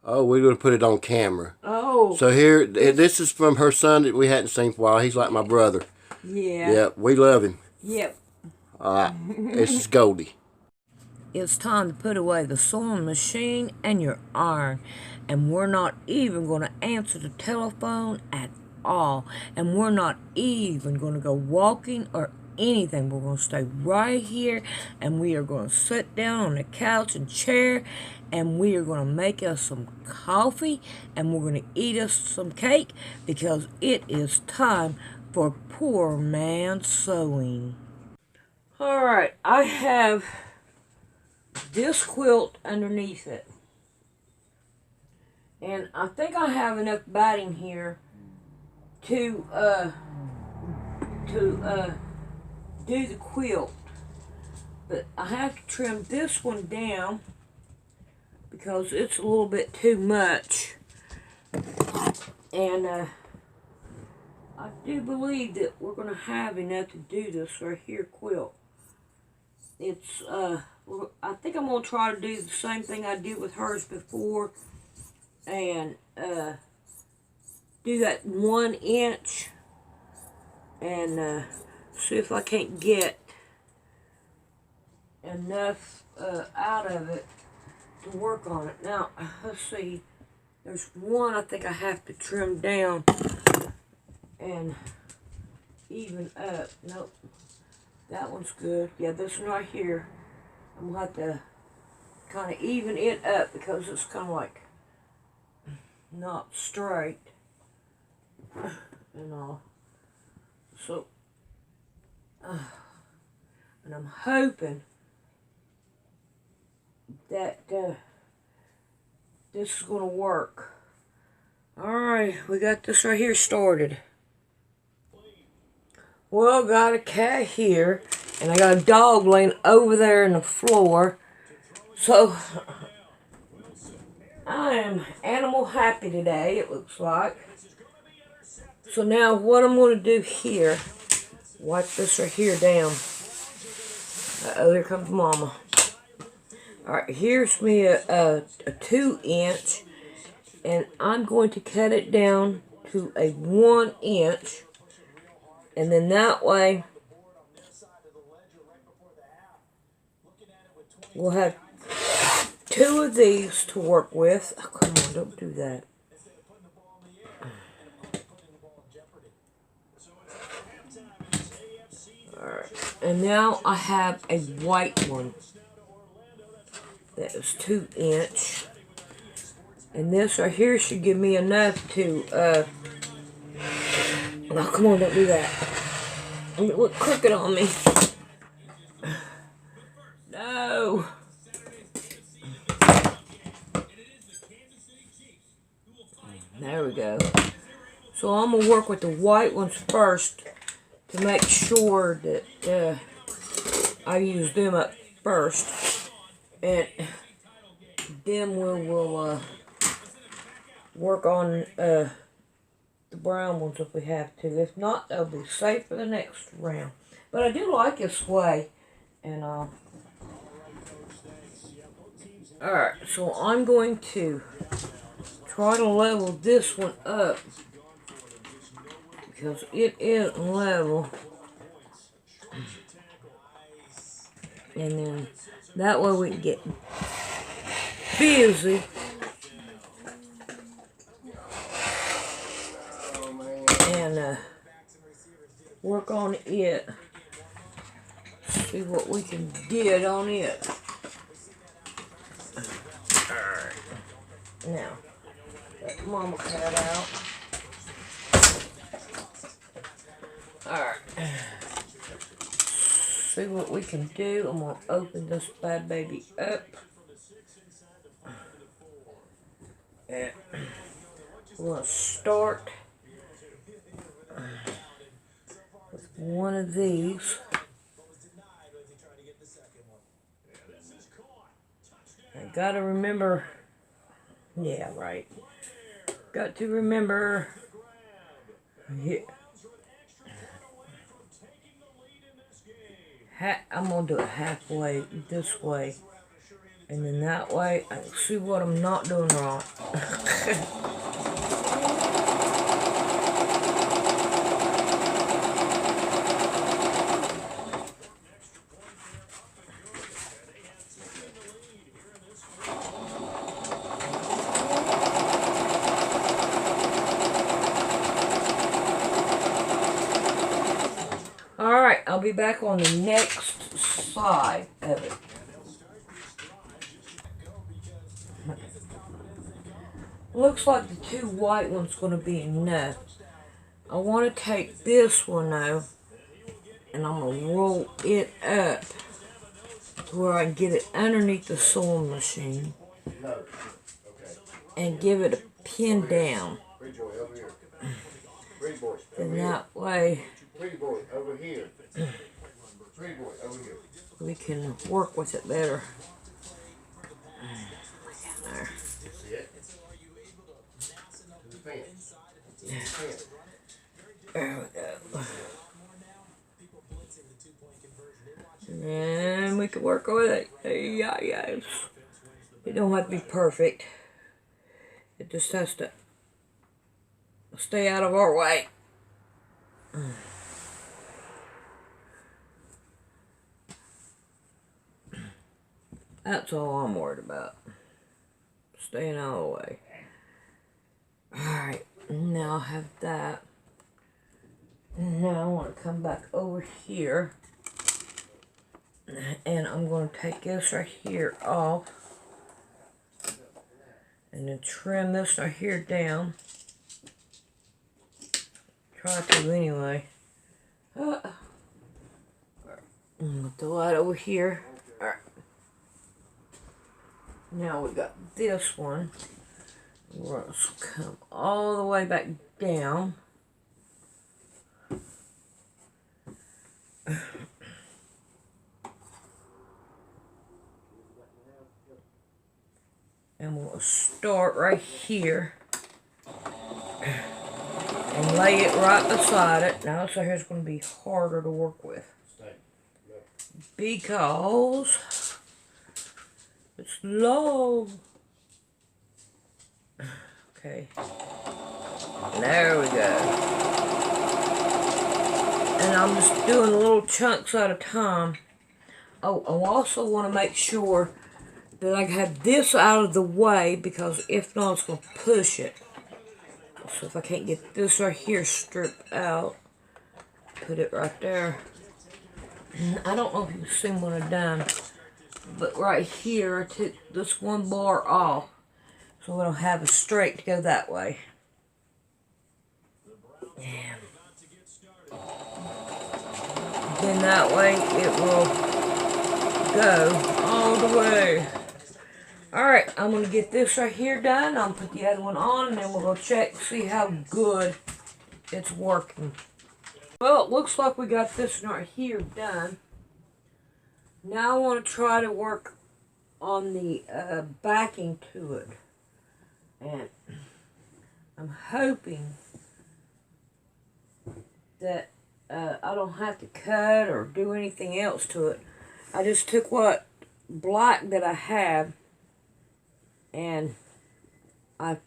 Oh, we're going to put it on camera. Oh. So here, this is from her son that we hadn't seen for a while. He's like my brother. Yeah. Yep, we love him. Yep. All right, this is Goldie. It's time to put away the sewing machine and your iron. And we're not even going to answer the telephone at all. And we're not even going to go walking or anything. We're going to stay right here. And we are going to sit down on the couch and chair. And we are going to make us some coffee. And we're going to eat us some cake. Because it is time for Poor Man Sewing. Alright, I have this quilt underneath it, and I think I have enough batting here to do the quilt, but I have to trim this one down because it's a little bit too much, and I do believe that we're going to have enough to do this right here quilt. It's I think I'm going to try to do the same thing I did with hers before and do that 1 inch and see if I can't get enough out of it to work on it. Now, let's see. There's one I think I have to trim down and even up. Nope. That one's good. Yeah, this one right here. I'm going to have to kind of even it up because it's kind of like not straight and all. So, and I'm hoping that this is going to work. Alright, we got this right here started. Well, got a cat here, and I got a dog laying over there in the floor. So, I am animal happy today, it looks like. So now what I'm going to do here, wipe this right here down. Uh-oh, here comes Mama. Alright, here's me a 2 inch, and I'm going to cut it down to a 1 inch. And then that way, we'll have 2 of these to work with. Oh, come on, don't do that. Alright, and now I have a white one that is 2 inch. And this right here should give me enough to, oh, come on, don't do that. It look crooked on me. No. There we go. So I'm going to work with the white ones first to make sure that I use them up first. And then we'll work on the brown ones if we have to. If not, they'll be safe for the next round. But I do like this way. And alright, so I'm going to try to level this one up because it isn't level. And then that way we can get busy. And work on it. See what we can get on it. Alright. Now, let Mama cat out. Alright. See what we can do. I'm going to open this bad baby up. And we're going to start with one of these. I gotta remember, yeah, right. Got to remember, yeah. I'm gonna do it halfway this way, And then that way I can see what I'm not doing wrong. Alright, I'll be back on the next side of it. Looks like the two white ones going to be enough. I want to take this one though, and I'm going to roll it up to where I can get it underneath the sewing machine and give it a pin down. And that way we can work with it better. There. There we go. And we can work with it. Yeah. It don't have to be perfect. It just has to stay out of our way. That's all I'm worried about. Staying out of the way. Alright, now I have that. Now I want to come back over here. And I'm going to take this right here off. And then trim this right here down. Try to anyway. I'm going to throw that over here. Alright. Now we got this one. We're going to come all the way back down. And we'll start right here. And lay it right beside it. Now this right here is going to be harder to work with. Because it's long. Okay. There we go. And I'm just doing little chunks at a time. Oh, I also want to make sure that I have this out of the way, because if not, it's going to push it. So if I can't get this right here stripped out, put it right there. I don't know if you've seen what I've done, but right here I took this one bar off, so I don't have a straight to go that way. Yeah. Then that way it will go all the way. Alright, I'm going to get this right here done. I'll put the other one on, and then we'll go check to see how good it's working. Well, it looks like we got this one right here done. Now I want to try to work on the backing to it. And I'm hoping that I don't have to cut or do anything else to it. I just took what black that I have, and I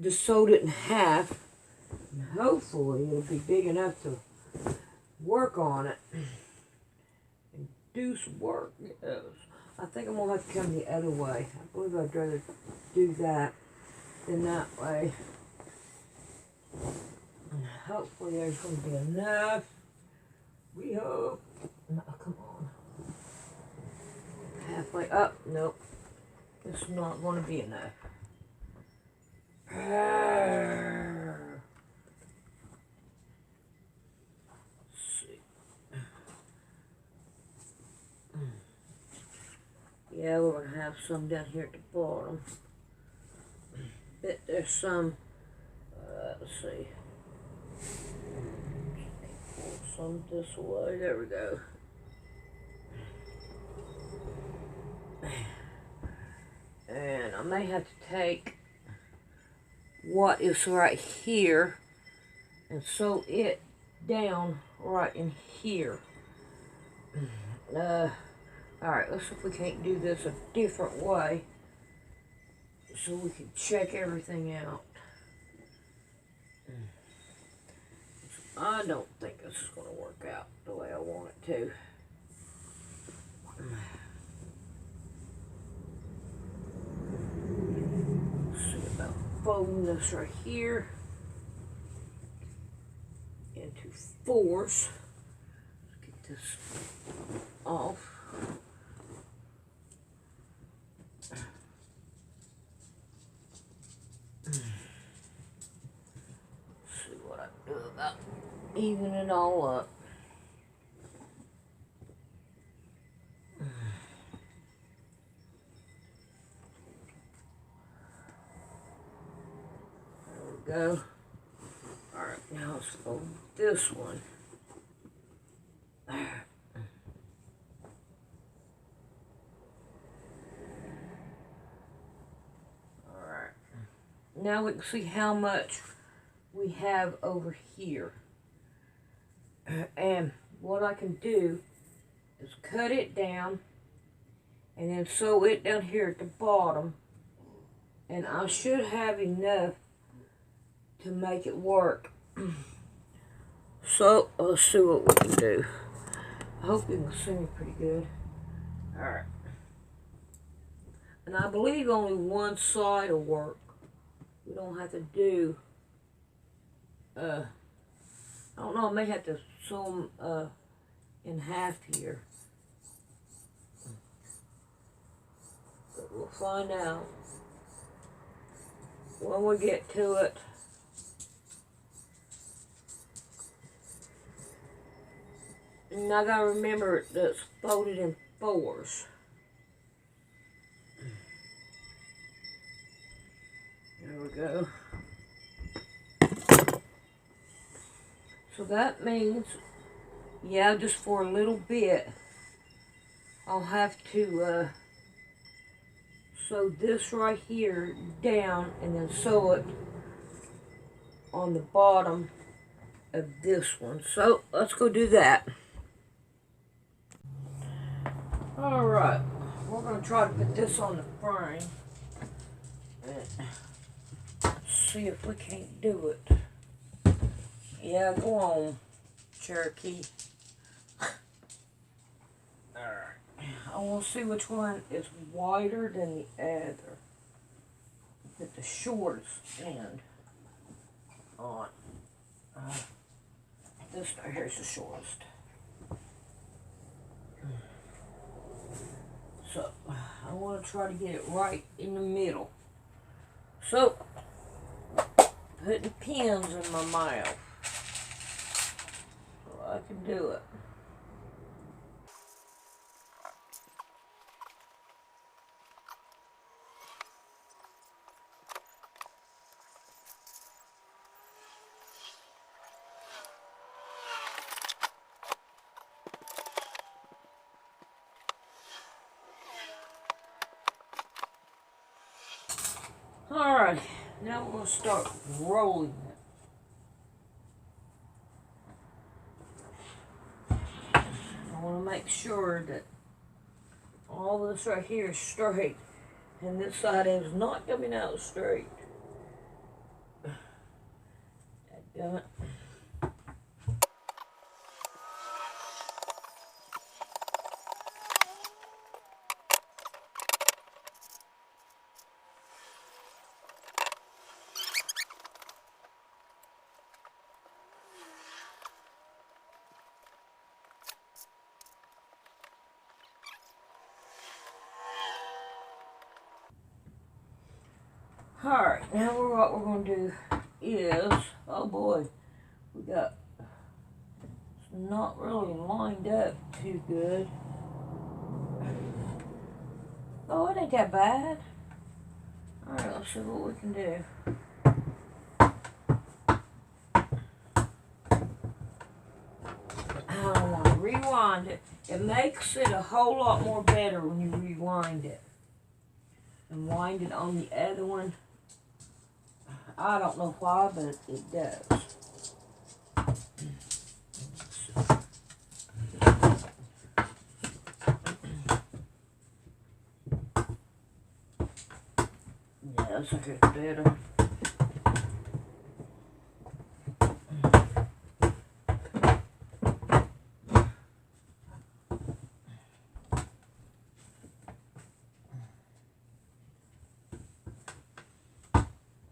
just sewed it in half, and hopefully it'll be big enough to work on it and do some work. Yes. I think I'm going to have to come the other way. I believe I'd rather do that than that way. And hopefully there's going to be enough. We hope. No, come on. Halfway up. Nope. It's not going to be enough. Let's see. Yeah, we're going to have some down here at the bottom. Bet there's some. Let's see. Pull some this way. There we go. And I may have to take what is right here and sew it down right in here. I Alright, let's see if we can't do this a different way so we can check everything out. I don't think this is going to work out the way I want it to. Let's see about folding this right here into fours. Let's get this off. See what I can do about even it all up. There we go. Alright, now let's fold this one. There. Alright. Now we can see how much we have over here. And what I can do is cut it down and then sew it down here at the bottom, and I should have enough to make it work. So let's see what we can do. I hope you can see me pretty good. Alright. And I believe only one side will work. We don't have to do I don't know, I may have to sew them in half here. But we'll find out when we get to it. And I gotta remember that it's folded in fours. There we go. So that means, yeah, just for a little bit, I'll have to sew this right here down and then sew it on the bottom of this one. So let's go do that. Alright, we're going to try to put this on the frame and see if we can't do it. Yeah, go on, Cherokee. Alright. I want to see which one is wider than the other. Put the shortest end on. This right here is the shortest. So, I want to try to get it right in the middle. So, putting pins in my mouth. I can do it. Alright, now we're going to start rolling it. I want to make sure that all this right here is straight and this side is not coming out straight. Dadgummit. Alright, now what we're going to do is, oh boy, we got, it's not really lined up too good. Oh, it ain't that bad. Alright, let's see what we can do. I want to rewind it. It makes it a whole lot more better when you rewind it. And wind it on the other one. I don't know why, but it does. this like it's better.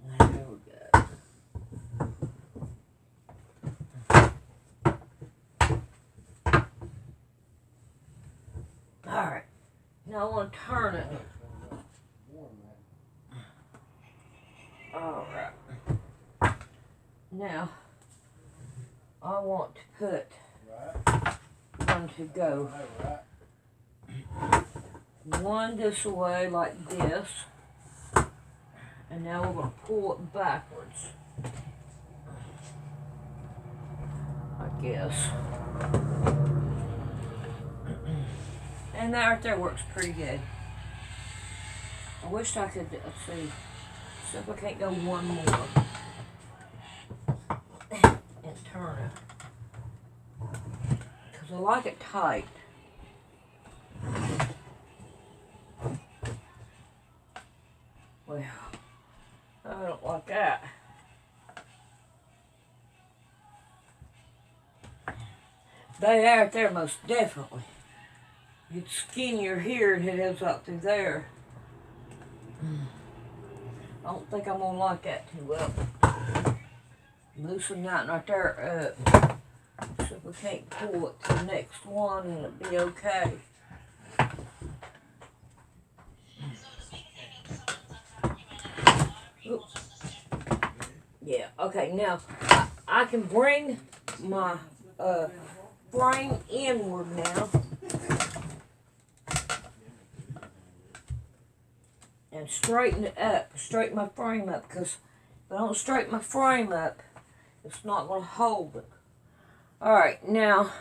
There we go. Alright, now I want to turn it. Alright. Now, I want to put one to go. One this way like this. And now we're going to pull it backwards. I guess. And that right there works pretty good. I wish I could, let's see, if I can't go one more and turn it. Because I like it tight. Well, I don't like that. They are out there most definitely. It's skinnier here than it is up through there. I don't think I'm gonna like that too well. Loosen that right there up. So if we can't pull it to the next one, and it'll be okay. Oops. Yeah, okay, now I can bring my frame inward now. And straighten it up, straighten my frame up, because if I don't straighten my frame up, it's not going to hold it. Alright, now,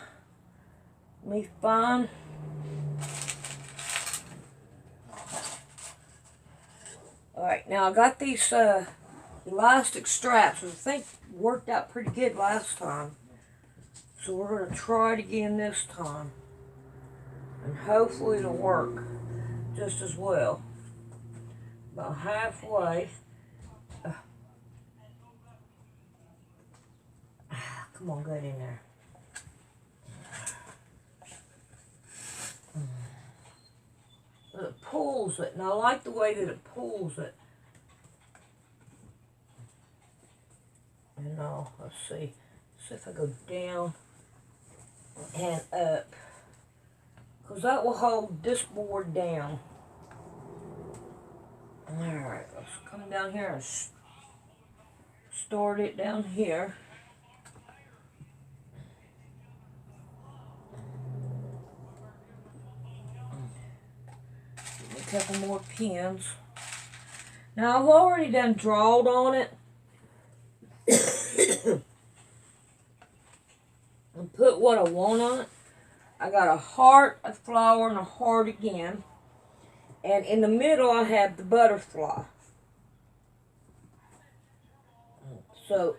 let me find. Alright, now I got these elastic straps, which I think worked out pretty good last time. So we're going to try it again this time. And hopefully it'll work just as well. About halfway. Come on, get in there. It pulls it, and I like the way that it pulls it. And now, let's see if I go down and up. Because that will hold this board down. Alright, let's come down here and start it down here. Give me a couple more pins. Now I've already done drawed on it. And put what I want on it. I got a heart, a flower, and a heart again. And in the middle, I have the butterfly. So,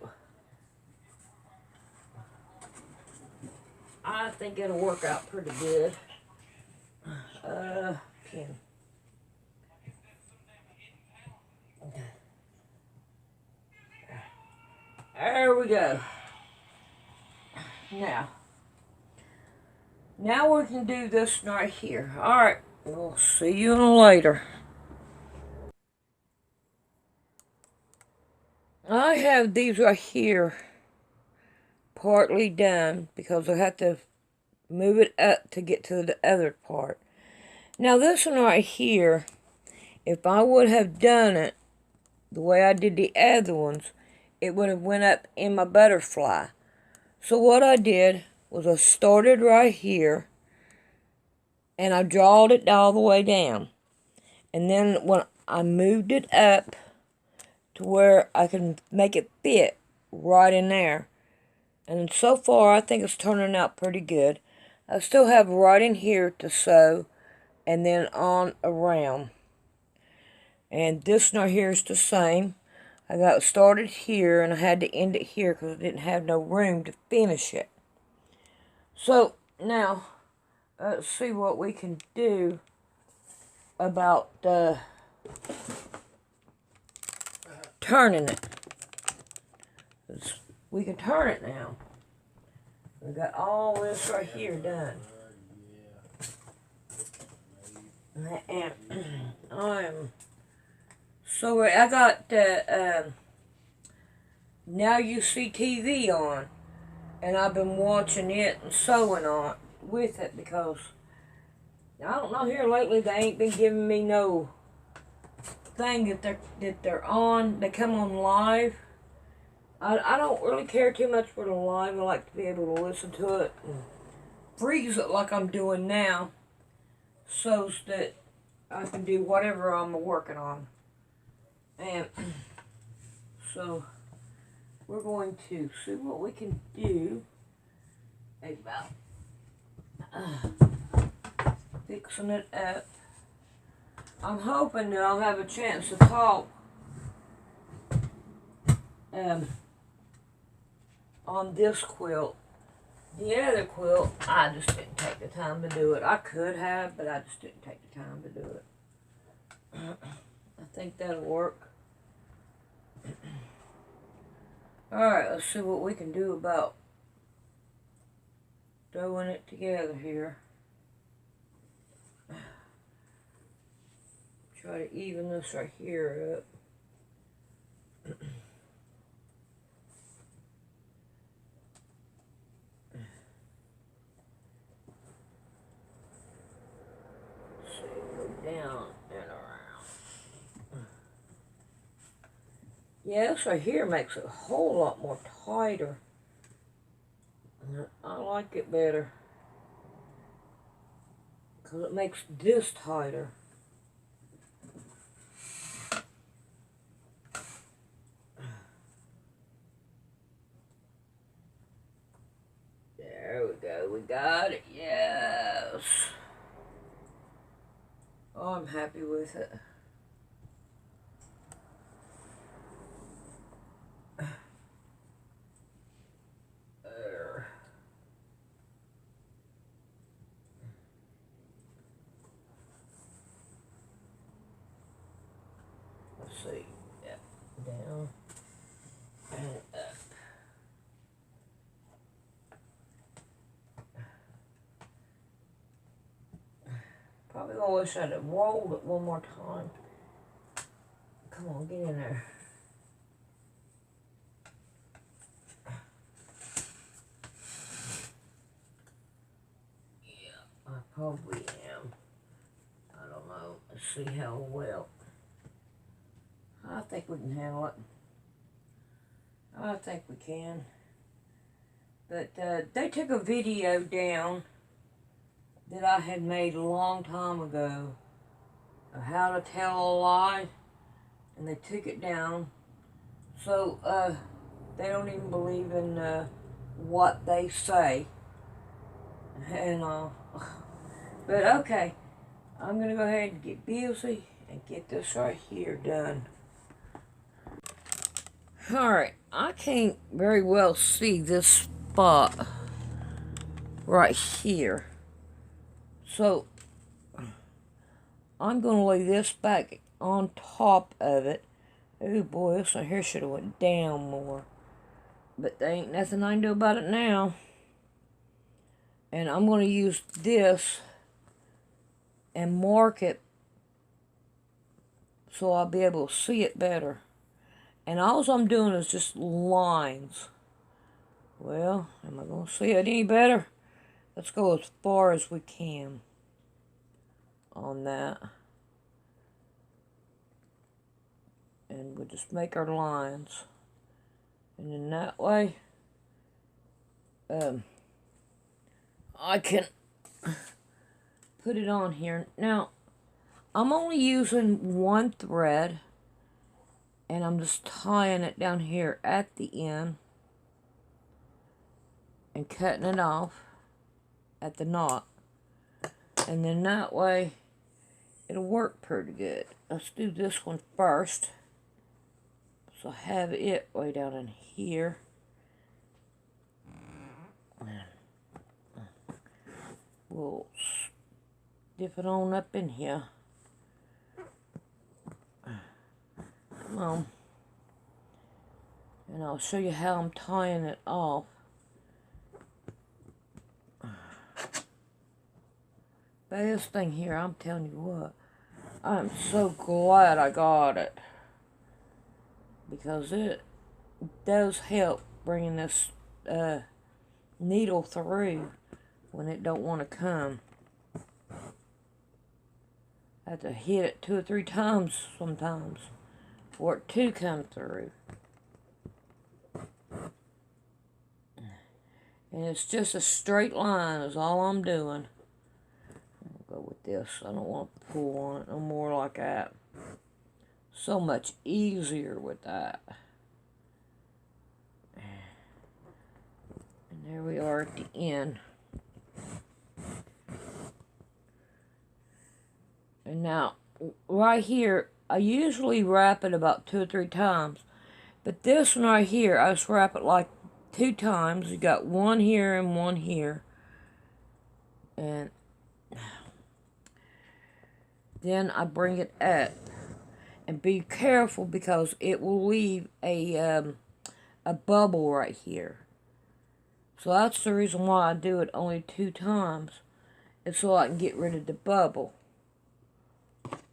I think it'll work out pretty good. Pin. There we go. Now we can do this right here. Alright. We'll see you later. I have these right here partly done because I have to move it up to get to the other part. Now this one right here, if I would have done it the way I did the other ones, it would have went up in my butterfly. So what I did was I started right here and I drawed it all the way down. And then when I moved it up to where I can make it fit right in there. And so far, I think it's turning out pretty good. I still have right in here to sew and then on around. And this right here is the same. I got started here and I had to end it here because I didn't have no room to finish it. So, now, let's see what we can do about turning it. We can turn it now. We got all this right here done. And I'm so I got Now You See TV on, and I've been watching it and sewing on with it because I don't know, here lately they ain't been giving me no thing that they're on. They come on live. I don't really care too much for the live. I like to be able to listen to it and freeze it like I'm doing now, so that I can do whatever I'm working on. And so we're going to see what we can do about fixing it up. I'm hoping that I'll have a chance to talk on this quilt. The other quilt, I just didn't take the time to do it. I could have, but I just didn't take the time to do it. I think that'll work. Alright, let's see what we can do about throwing it together here. Try to even this right here up. Down and around. Yeah, this right here makes it a whole lot more tighter. I like it better because it makes this tighter. There we go, we got it, yes. Oh, I'm happy with it. There. Let's see. Yep. Down and up. Probably gonna wish I'd have rolled it one more time. Come on, get in there. Yeah, I probably am. I don't know. Let's see how well. I think we can handle it. I think we can. But they took a video down that I had made a long time ago of how to tell a lie, and they took it down, so they don't even believe in what they say. And but okay, I'm gonna go ahead and get busy and get this right here done. Alright, I can't very well see this spot right here, so I'm going to lay this back on top of it. Oh boy, this one here should have went down more. But there ain't nothing I can do about it now. And I'm going to use this and mark it so I'll be able to see it better. And all I'm doing is just lines. Well, am I going to see it any better? Let's go as far as we can on that. And we'll just make our lines. And then that way, I can put it on here. Now, I'm only using one thread, and I'm just tying it down here at the end and cutting it off at the knot. And then that way, it'll work pretty good. Let's do this one first. So I have it way down in here. We'll dip it on up in here. Come on. And I'll show you how I'm tying it off. But this thing here, I'm telling you what, I'm so glad I got it. Because it does help bringing this needle through when it don't want to come. I have to hit it 2 or 3 times sometimes for it to come through. And it's just a straight line is all I'm doing. I'll go with this. I don't want to pull on it no more like that. So much easier with that. And there we are at the end. And now, right here, I usually wrap it about 2 or 3 times. But this one right here, I just wrap it like 2 times. You got one here and one here. And then I bring it up. And be careful because it will leave a bubble right here. So that's the reason why I do it only 2 times. It's so I can get rid of the bubble.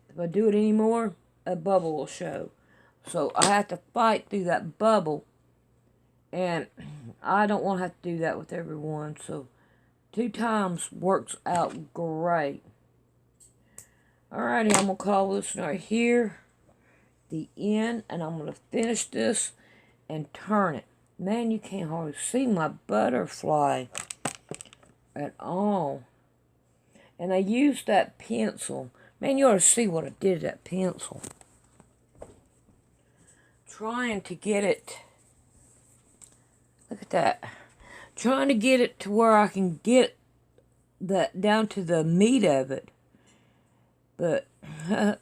If I do it anymore, a bubble will show. So I have to fight through that bubble. And I don't want to have to do that with every one. So 2 times works out great. Alrighty, I'm going to call this right here the end. And I'm going to finish this and turn it. Man, you can't hardly see my butterfly at all. And I used that pencil. Man, you ought to see what I did to that pencil. Trying to get it. Look at that. Trying to get it to where I can get that down to the meat of it. But I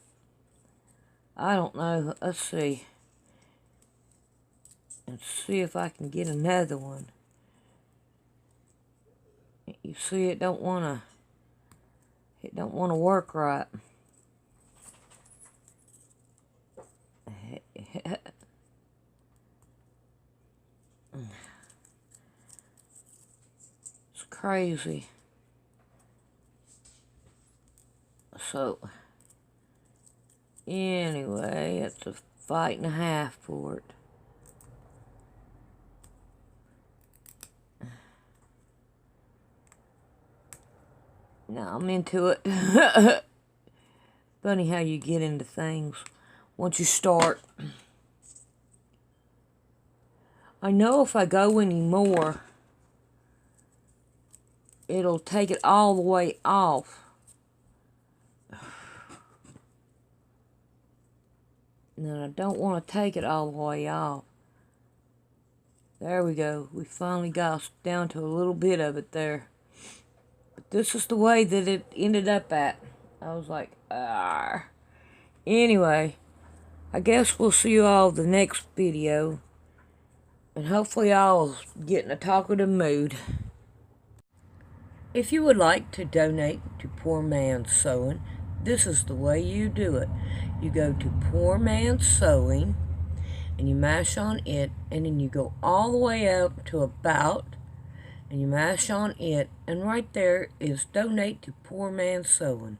don't know. Let's see. And see if I can get another one. You see, it don't want to work right. It's crazy. So anyway, it's a fight and a half for it. Now I'm into it. Funny how you get into things once you start. I know if I go any more, it'll take it all the way off. And I don't want to take it all the way off. There we go. We finally got down to a little bit of it there. This is the way that it ended up at. I was like, ah. Anyway, I guess we'll see you all the next video. And hopefully I'll get in a talkative mood. If you would like to donate to Poor Man's Sewing, this is the way you do it. You go to Poor Man's Sewing, and you mash on it, and then you go all the way up to About, and you mash on it, and right there is Donate to Poor Man's Sewing.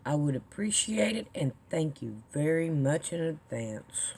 I would appreciate it, and thank you very much in advance.